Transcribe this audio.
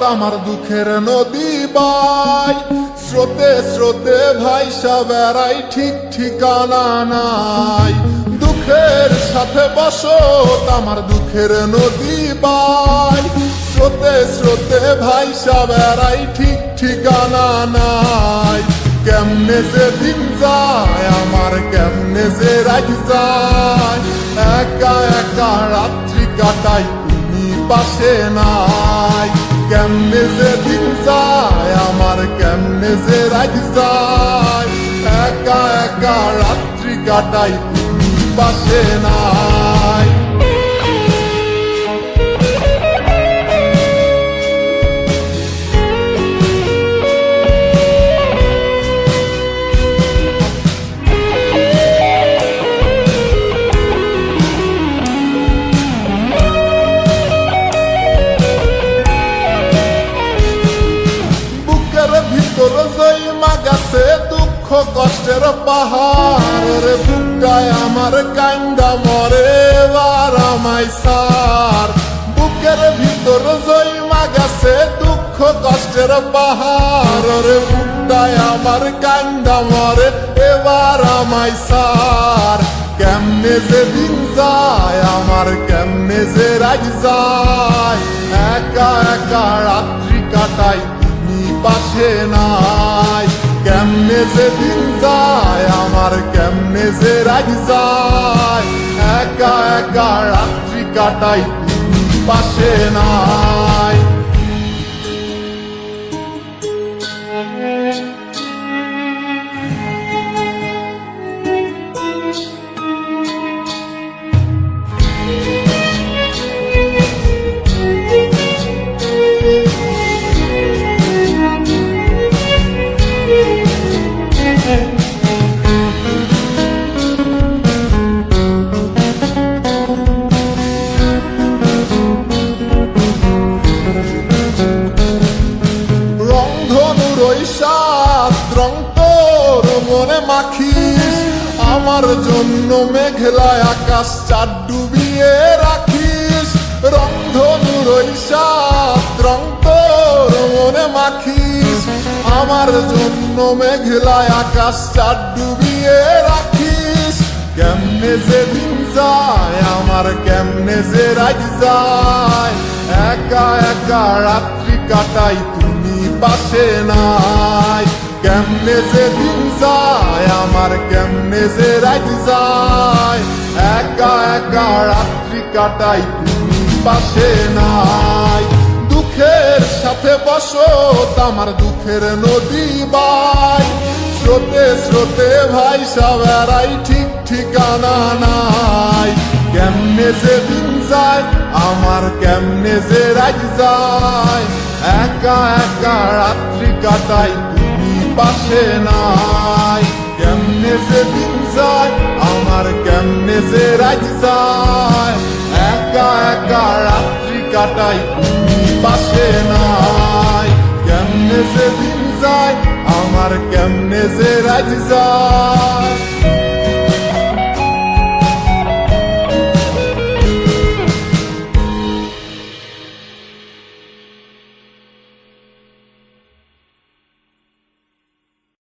আমার দুঃখের নদী বাই, স্রোতে স্রোতে ভাইসা বেড়াই, ঠিক ঠিকানা নাই। দুঃখের সাথে বসত আমার দুঃখের নদী বাই, স্রোতে স্রোতে ভাইসা বেড়াই, ঠিক ঠিকানা নাই। কেমনে যে দিন যায় আমার, কেমনে যে রাত যায়, একা একা রাত্রি কাটাই তুমি পাশে নাই। কেমনে যে দিন যায় আমার, কেমনে যে রাত যায়, একা একা রাত্রি কাটাই তুমি পাশে নাই। ভিতর জয়মা গেছে দুঃখ কষ্টের পাহাড়, রে বুকটায় আমার কান্দা মরে এবার আমায় সার। বুকের ভিতর জয়মা গেছে দুঃখ কষ্টের পাহাড়, রে বুকটায় আমার কান্দা মরে এবার আমায় সার। কেমনে যে দিন যায় আমার, কেমনে যে রাত যায়, একা একা রাত্রি কাটাই পাশে নাই। কেমনে যে দিন যায় আমার, কেমনে যে রাত যায়, একা একা রাত্রি কাটাই তুমি পাশে নাই। রং তোর মনে মাখিস, আমার জন্য মেঘলায় আকাশ চাঁদ ডুবিয়ে রাখিস। রংধনুর ওই সাত রং তোর মনে মাখিস, আমার জন্য মেঘলায় আকাশ চাঁদ ডুবিয়ে রাখিস। কেমনে যে দিন যায় আমার, কেমনে যে রাত যায়, একা একা রাত্রি কাটাই তুমি পাশে নাই। কেমনে যে দিন যায় আমার, কেমনে যে রাত যায়, একা একা রাত্রি কাটাই তুমি পাশে নাই। দুঃখের সাথে বসত আমার দুঃখের নদী বাই, স্রোতে স্রোতে ভাইসা বেড়াই, ঠিক ঠিকানা নাই। কেমনে যে দিন যায় আমার, কেমনে যে রাত যায়, একা একা রাত্রি কাটাই তুমি পাশে নাই। কেমনে যে দিন যায় আমার, কেমনে যে রাত যায়, একা একা রাত্রি কাটাই তুমি পাশে নাই। কেমনে যে দিন যায় আমার, কেমনে যে রাত যায়।